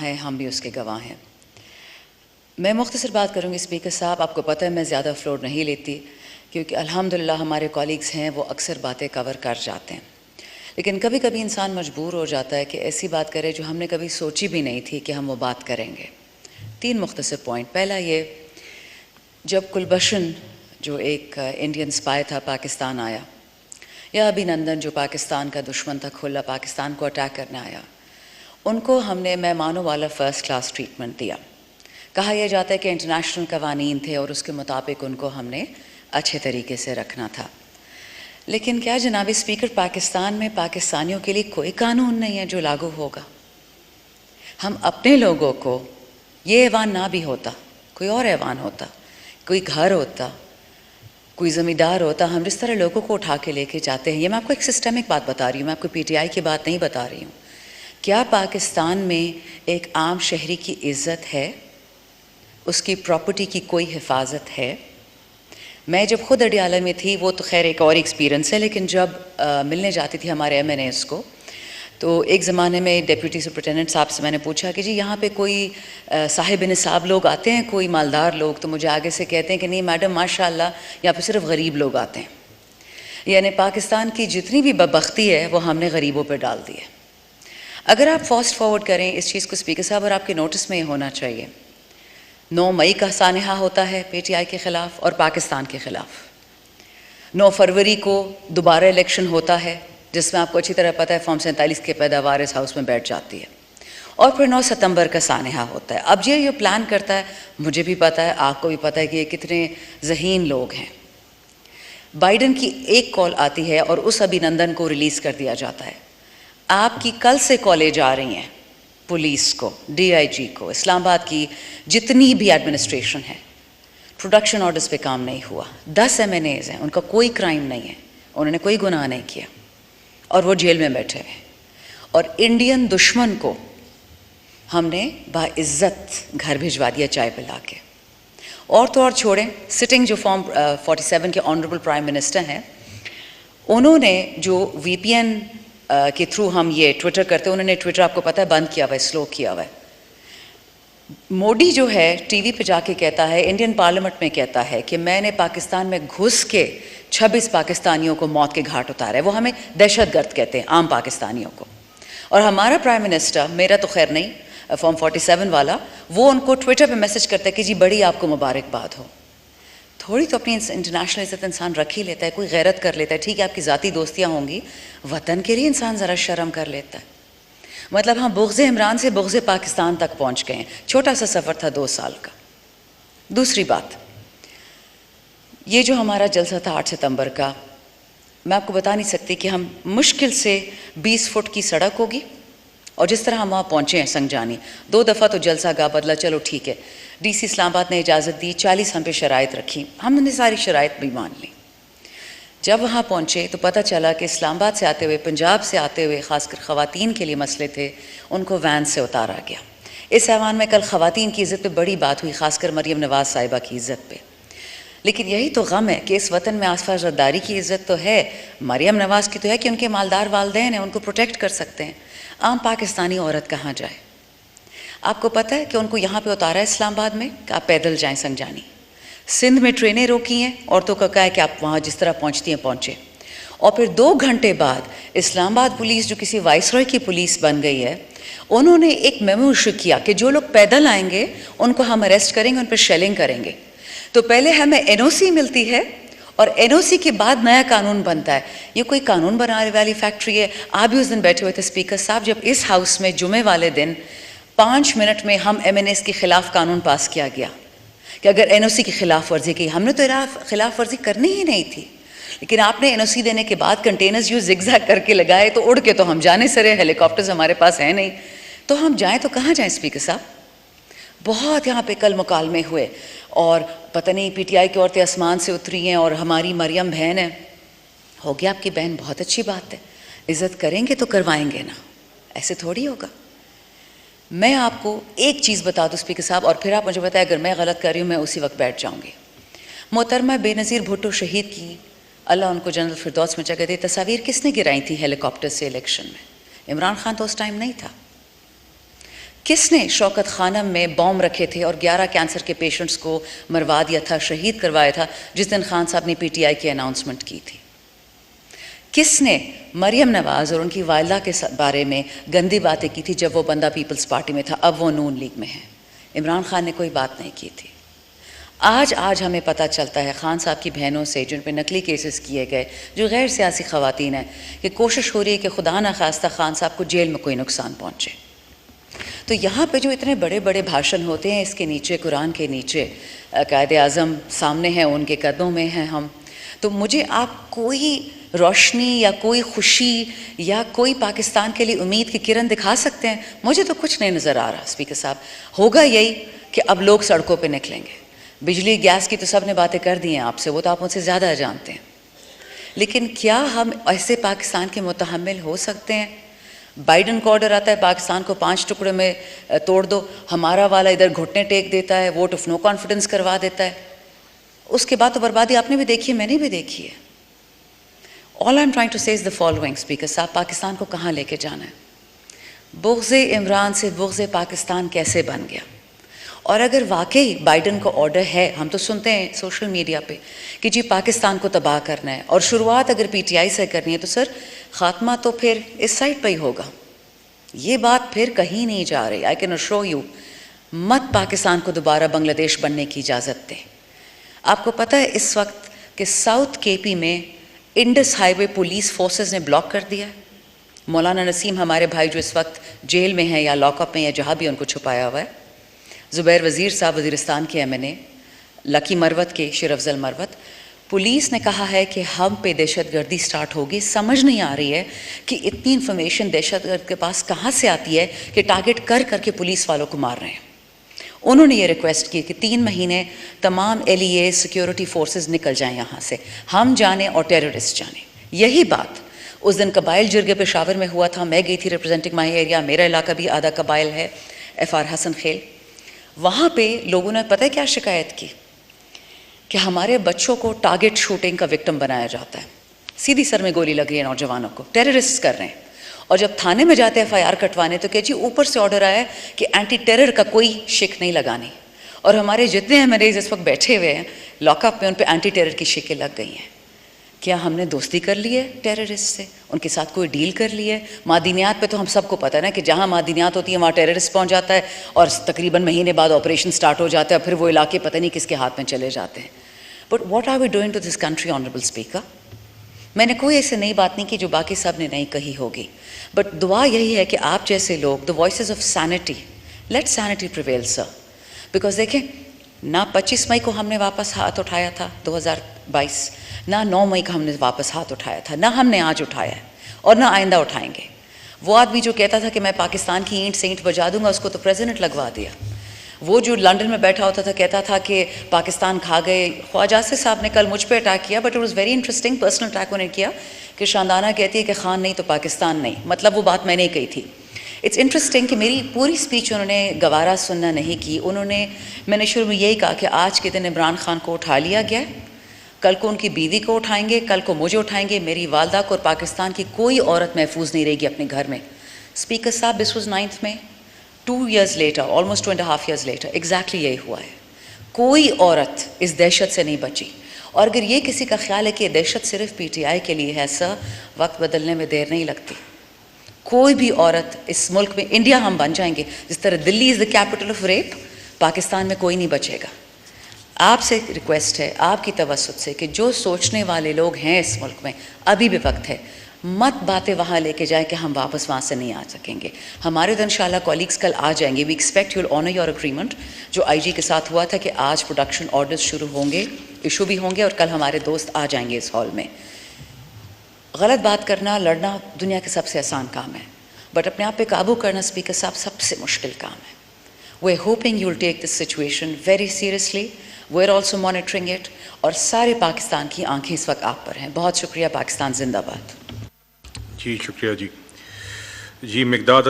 ہے ہم بھی اس کے گواہ ہیں. میں مختصر بات کروں گی اسپیکر صاحب. آپ کو پتہ ہے میں زیادہ فلور نہیں لیتی کیونکہ الحمدللہ ہمارے کالیگز ہیں وہ اکثر باتیں کور کر جاتے ہیں، لیکن کبھی کبھی انسان مجبور ہو جاتا ہے کہ ایسی بات کرے جو ہم نے کبھی سوچی بھی نہیں تھی کہ ہم وہ بات کریں گے. 3 مختصر پوائنٹ. پہلا یہ، جب کلبھشن جو ایک انڈین اسپائی تھا پاکستان آیا، یا ابھینندن جو پاکستان کا دشمن تھا کھلا پاکستان کو اٹیک کرنے آیا، ان کو ہم نے مہمانوں والا فرسٹ کلاس ٹریٹمنٹ دیا. کہا یہ جاتا ہے کہ انٹرنیشنل قوانین تھے اور اس کے مطابق ان کو ہم نے اچھے طریقے سے رکھنا تھا. لیکن کیا جناب اسپیکر پاکستان میں پاکستانیوں کے لیے کوئی قانون نہیں ہے جو لاگو ہوگا؟ ہم اپنے لوگوں کو، یہ ایوان نہ بھی ہوتا، کوئی اور ایوان ہوتا، کوئی گھر ہوتا، کوئی زمیندار ہوتا، ہم جس طرح لوگوں کو اٹھا کے لے کے جاتے ہیں. یہ میں آپ کو ایک سسٹمک بات بتا رہی ہوں، میں آپ کو پی ٹی آئی کی بات نہیں بتا رہی ہوں. کیا پاکستان میں ایک عام شہری کی عزت ہے؟ اس کی پراپرٹی کی کوئی حفاظت ہے؟ میں جب خود اڈیالہ میں تھی، وہ تو خیر ایک اور ایکسپیرینس ہے، لیکن جب ملنے جاتی تھی ہمارے ایم این ایز کو، تو ایک زمانے میں ڈپٹی سپرنٹینڈنٹ صاحب سے میں نے پوچھا کہ جی یہاں پہ کوئی صاحب نصاب لوگ آتے ہیں، کوئی مالدار لوگ؟ تو مجھے آگے سے کہتے ہیں کہ نہیں میڈم ماشاء اللہ یہاں پہ صرف غریب لوگ آتے ہیں. یعنی پاکستان کی جتنی بھی بدبختی ہے وہ ہم نے غریبوں پہ ڈال دی ہے. اگر آپ فاسٹ فارورڈ کریں اس چیز کو اسپیکر صاحب، اور آپ کے نوٹس میں یہ ہونا چاہیے، 9 مئی کا سانحہ ہوتا ہے پی ٹی آئی کے خلاف اور پاکستان کے خلاف. 9 فروری کو دوبارہ الیکشن ہوتا ہے جس میں آپ کو اچھی طرح پتہ ہے فارم 47 کی پیداوار اس ہاؤس میں بیٹھ جاتی ہے. اور پھر 9 ستمبر کا سانحہ ہوتا ہے. اب یہ پلان کرتا ہے، مجھے بھی پتہ ہے، آپ کو بھی پتہ ہے کہ یہ کتنے ذہین لوگ ہیں. بائیڈن کی ایک کال آتی ہے اور اس ابھینندن کو ریلیز کر دیا جاتا ہے. آپ کی کل سے کالج آ رہی ہیں پولیس کو، ڈی آئی جی کو، اسلام آباد کی جتنی بھی ایڈمنسٹریشن ہے، پروڈکشن آرڈرز پہ کام نہیں ہوا. 10 ایم این ایز ہیں، ان کا کوئی کرائم نہیں ہے، انہوں نے کوئی گناہ نہیں کیا اور وہ جیل میں بیٹھے ہیں. اور انڈین دشمن کو ہم نے باعزت گھر بھجوا دیا چائے پلا کے. اور تو اور چھوڑیں، سٹنگ جو فارم 47 کے آنریبل پرائم منسٹر ہیں، انہوں نے جو وی پی این کے تھرو ہم یہ ٹویٹر کرتے ہیں، انہوں نے ٹویٹر آپ کو پتہ ہے بند کیا ہوا ہے، سلو کیا ہوا ہے. مودی جو ہے ٹی وی پہ جا کے کہتا ہے، انڈین پارلیمنٹ میں کہتا ہے کہ میں نے پاکستان میں گھس کے 26 پاکستانیوں کو موت کے گھاٹ اتارا ہے. وہ ہمیں دہشت گرد کہتے ہیں عام پاکستانیوں کو. اور ہمارا پرائم منسٹر، میرا تو خیر نہیں، فارم 47 والا، وہ ان کو ٹویٹر پہ میسج کرتا ہے کہ جی بڑی آپ کو مبارکباد ہو. تھوڑی تو اپنی انٹرنیشنل عزت انسان رکھ ہی لیتا ہے، کوئی غیرت کر لیتا ہے. ٹھیک ہے آپ کی ذاتی دوستیاں ہوں گی، وطن کے لیے انسان ذرا شرم کر لیتا ہے. مطلب ہم بغض عمران سے بغض پاکستان تک پہنچ گئے ہیں. چھوٹا سا سفر تھا 2 سال کا. دوسری بات، یہ جو ہمارا جلسہ تھا 8 ستمبر کا، میں آپ کو بتا نہیں سکتی کہ ہم مشکل سے 20 فٹ کی سڑک ہوگی، اور جس طرح ہم وہاں پہنچے ہیں سنگجانی، 2 دفعہ تو جلسہ گاہ بدلا، چلو ٹھیک ہے. ڈی سی اسلام آباد نے اجازت دی، 40 ہم پہ شرائط رکھی، ہم نے ساری شرائط بھی مان لی. جب وہاں پہنچے تو پتہ چلا کہ اسلام آباد سے آتے ہوئے، پنجاب سے آتے ہوئے، خاص کر خواتین کے لیے مسئلے تھے، ان کو وین سے اتارا گیا. اس ایوان میں کل خواتین کی عزت پہ بڑی بات ہوئی، خاص کر مریم نواز صاحبہ کی عزت پہ. لیکن یہی تو غم ہے کہ اس وطن میں آصفہ زرداری کی عزت تو ہے، مریم نواز کی تو ہے کہ ان کے مالدار والدین ہیں، ان کو پروٹیکٹ کر سکتے ہیں. عام پاکستانی عورت کہاں جائے؟ آپ کو پتہ ہے کہ ان کو یہاں پہ اتارا ہے اسلام آباد میں کہ آپ پیدل جائیں سنگجانی. سندھ میں ٹرینیں روکی ہیں، عورتوں کا کہا ہے کہ آپ وہاں جس طرح پہنچتی ہیں پہنچے. اور پھر 2 گھنٹے بعد اسلام آباد پولیس جو کسی وائس رائے کی پولیس بن گئی ہے، انہوں نے ایک میمو ایشو کیا کہ جو لوگ پیدل آئیں گے ان کو ہم اریسٹ کریں گے، ان پہ شیلنگ کریں گے. تو پہلے ہمیں این او سی ملتی ہے اور این او سی کے بعد نیا قانون بنتا ہے. یہ کوئی قانون بنانے والی فیکٹری ہے؟ آپ بھی اس دن بیٹھے ہوئے تھے اسپیکر صاحب جب اس ہاؤس میں جمعے والے دن 5 منٹ میں ہم ایم این ایس کے خلاف قانون پاس کیا گیا کہ اگر این او سی کی خلاف ورزی کی، ہم نے تو خلاف ورزی کرنی ہی نہیں تھی. لیکن آپ نے این او سی دینے کے بعد کنٹینرز یوں زگ زیگ کر کے لگائے تو اڑ کے تو ہم جانے سرے، ہیلی کاپٹرز ہمارے پاس ہیں نہیں، تو ہم جائیں تو کہاں جائیں اسپیکر صاحب؟ بہت یہاں پہ کل مکالمے ہوئے، اور پتہ نہیں پی ٹی آئی کی عورتیں آسمان سے اتری ہیں اور ہماری مریم بہن ہے. ہو گیا آپ کی بہن، بہت اچھی بات ہے، عزت کریں گے تو کروائیں گے نا، ایسے تھوڑی ہوگا. میں آپ کو ایک چیز بتا دوں اسپیکر صاحب، اور پھر آپ مجھے بتائیں اگر میں غلط کر رہی ہوں میں اسی وقت بیٹھ جاؤں گی. محترمہ بے نظیر بھٹو شہید کی، اللہ ان کو جنت الفردوس میں جگہ دے، تصاویر کس نے گرائی تھی ہیلی کاپٹر سے الیکشن میں؟ عمران خان تو اس ٹائم نہیں تھا. کس نے شوکت خانم میں بوم رکھے تھے اور 11 کینسر کے پیشنٹس کو مروا دیا تھا, شہید کروایا تھا جس دن خان صاحب نے پی ٹی آئی کی اناؤنسمنٹ کی تھی؟ کس نے مریم نواز اور ان کی والدہ کے بارے میں گندی باتیں کی تھی جب وہ بندہ پیپلز پارٹی میں تھا, اب وہ نون لیگ میں ہے؟ عمران خان نے کوئی بات نہیں کی تھی. آج ہمیں پتہ چلتا ہے خان صاحب کی بہنوں سے جن پہ نقلی کیسز کیے گئے, جو غیر سیاسی خواتین ہیں, کہ کوشش ہو رہی ہے کہ خدا نخواستہ خان صاحب کو جیل میں کوئی نقصان پہنچے. تو یہاں پہ جو اتنے بڑے بڑے بھاشن ہوتے ہیں, اس کے نیچے قرآن کے نیچے قائد اعظم سامنے ہیں, ان کے قدموں میں ہیں ہم. تو مجھے آپ کوئی روشنی یا کوئی خوشی یا کوئی پاکستان کے لیے امید کی کرن دکھا سکتے ہیں؟ مجھے تو کچھ نہیں نظر آ رہا اسپیکر صاحب. ہوگا یہی کہ اب لوگ سڑکوں پہ نکلیں گے. بجلی گیس کی تو سب نے باتیں کر دی ہیں آپ سے, وہ تو آپ مجھ سے زیادہ جانتے ہیں. لیکن کیا ہم ایسے پاکستان کے متحمل ہو سکتے ہیں؟ بائیڈن کا آرڈر آتا ہے پاکستان کو 5 ٹکڑے میں توڑ دو, ہمارا والا ادھر گھٹنے ٹیک دیتا ہے, ووٹ آف نو کانفیڈنس کروا دیتا ہے. اس کے بعد تو بربادی آپ نے بھی دیکھی ہے, میں نے بھی دیکھی ہے. آل آئی ایم ٹرائنگ ٹو سے از دا فالوئنگ اسپیکر صاحب, پاکستان کو کہاں لے کے جانا ہے؟ بغض عمران سے بغض پاکستان کیسے بن گیا؟ اور اگر واقعی بائیڈن کا آرڈر ہے, ہم تو سنتے ہیں سوشل میڈیا پہ کہ جی پاکستان کو تباہ کرنا ہے, اور شروعات اگر پی ٹی آئی سے کرنی ہے, تو سر خاتمہ تو پھر اس سائڈ پہ ہی ہوگا. یہ بات پھر کہیں نہیں جا رہی. آئی کین اشور یو, مت پاکستان کو دوبارہ بنگلہ دیش بننے کی اجازت دیں. آپ کو پتہ ہے اس وقت کہ ساؤتھ کے پی میں انڈس ہائی وے پولیس فورسز نے بلاک کر دیا ہے. مولانا نسیم ہمارے بھائی جو اس وقت جیل میں ہیں یا لاک اپ میں یا جہاں بھی ان کو چھپایا ہوا ہے, زبیر وزیر صاحب وزیرستان کے ایم این اے, لکی مروت کے شیر افضل مروت, پولیس نے کہا ہے کہ ہم پہ دہشت گردی سٹارٹ ہوگی. سمجھ نہیں آ رہی ہے کہ اتنی انفارمیشن دہشت گرد کے پاس کہاں سے آتی ہے کہ ٹارگٹ کر کر کے پولیس والوں کو مار رہے ہیں. انہوں نے یہ ریکویسٹ کی کہ 3 مہینے تمام ایل ای اے سیکیورٹی فورسز نکل جائیں یہاں سے, ہم جانیں اور ٹیررسٹ جانیں. یہی بات اس دن قبائل جرگے پشاور میں ہوا تھا. میں گئی تھی ریپرزینٹنگ مائی ایریا, میرا علاقہ بھی آدھا قبائل ہے, ایف آر حسن خیل. وہاں پہ لوگوں نے پتہ ہے کیا شکایت کی؟ کہ ہمارے بچوں کو ٹارگٹ شوٹنگ کا وکٹم بنایا جاتا ہے. سیدھی سر میں گولی لگ رہی ہے نوجوانوں کو, ٹیررسٹ کر رہے ہیں. اور جب تھانے میں جاتے ہیں ایف آئی آر کٹوانے تو کہ جی اوپر سے آرڈر آیا ہے کہ اینٹی ٹیرر کا کوئی شک نہیں لگانی. اور ہمارے جتنے مریض اس وقت بیٹھے ہوئے ہیں لاک اپ میں, ان پہ اینٹی ٹیرر کی شکیں لگ گئی ہیں. کیا ہم نے دوستی کر لی ہے ٹیررسٹ سے؟ ان کے ساتھ کوئی ڈیل کر لی ہے؟ معدنیات پہ تو ہم سب کو پتہ ہے نا کہ جہاں معدنیات ہوتی ہیں وہاں ٹیررسٹ پہنچ جاتا ہے, اور تقریباً مہینے بعد آپریشن سٹارٹ ہو جاتا ہے, پھر وہ علاقے پتہ نہیں کس کے ہاتھ میں چلے جاتے ہیں. But what are we doing to this country honourable speaker? میں نے کوئی ایسے نئی بات نہیں کی جو باقی سب نے نہیں کہی ہوگی, بٹ دعا یہی ہے کہ آپ جیسے لوگ, the voices of sanity, let sanity prevail sir. Because دیکھیں, نہ 25 مئی کو ہم نے واپس ہاتھ اٹھایا تھا 2022, نہ 9 مئی کو ہم نے واپس ہاتھ اٹھایا تھا, نہ ہم نے آج اٹھایا ہے, اور نہ آئندہ اٹھائیں گے. وہ آدمی جو کہتا تھا کہ میں پاکستان کی اینٹ سے اینٹ بجا دوں گا, اس کو تو پریزیڈنٹ لگوا دیا. وہ جو لنڈن میں بیٹھا ہوتا تھا کہتا تھا کہ پاکستان کھا گئے. خواجہ آصف صاحب نے کل مجھ پہ اٹیک کیا, but it was very interesting, personal attack انہوں نے کیا کہ شاندانہ کہتی ہے کہ خان نہیں تو پاکستان نہیں. مطلب وہ بات میں نے کہی تھی. اٹس انٹرسٹنگ کہ میری پوری اسپیچ انہوں نے گوارا سننا نہیں کی. میں نے شروع میں یہی کہا کہ آج کے دن عمران خان کو اٹھا لیا گیا, کل کو ان کی بیوی کو اٹھائیں گے, کل کو مجھے اٹھائیں گے, میری والدہ کو, اور پاکستان کی کوئی عورت محفوظ نہیں رہے گی اپنے گھر میں. اسپیکر صاحب, this was 9 May, 2 years later, almost 2.5 years later, exactly یہی ہوا ہے. کوئی عورت اس دہشت سے نہیں بچی. اور اگر یہ کسی کا خیال ہے کہ یہ دہشت صرف پی ٹی آئی کے لیے ہے, سر وقت بدلنے میں دیر نہیں لگتی. کوئی بھی عورت اس ملک میں, انڈیا ہم بن جائیں گے, جس طرح Delhi is the capital of rap, Pakistan میں کوئی نہیں بچے گا. آپ سے ریکویسٹ ہے, آپ کی توسط سے, کہ جو سوچنے والے لوگ ہیں اس ملک میں, ابھی بھی وقت ہے, مت باتیں وہاں لے کے جائیں کہ ہم واپس وہاں سے نہیں آ سکیں گے. ہمارے تو انشاءاللہ کولیگس کل آ جائیں گے. We expect you will honour your agreement جو آئی جی کے ساتھ ہوا تھا کہ آج پروڈکشن آرڈرز شروع ہوں گے, ایشو بھی ہوں گے, اور کل ہمارے دوست آ جائیں گے اس ہال میں. غلط بات کرنا, لڑنا دنیا کے سب سے آسان کام ہے, بٹ اپنے آپ پہ قابو کرنا اسپیکر صاحب سب سے مشکل کام ہے. We are hoping you will take this situation very seriously. We are also monitoring it, اور سارے پاکستان کی آنکھیں اس وقت آپ پر ہیں. بہت شکریہ. پاکستان زندہ باد. جی شکریہ. جی مقداد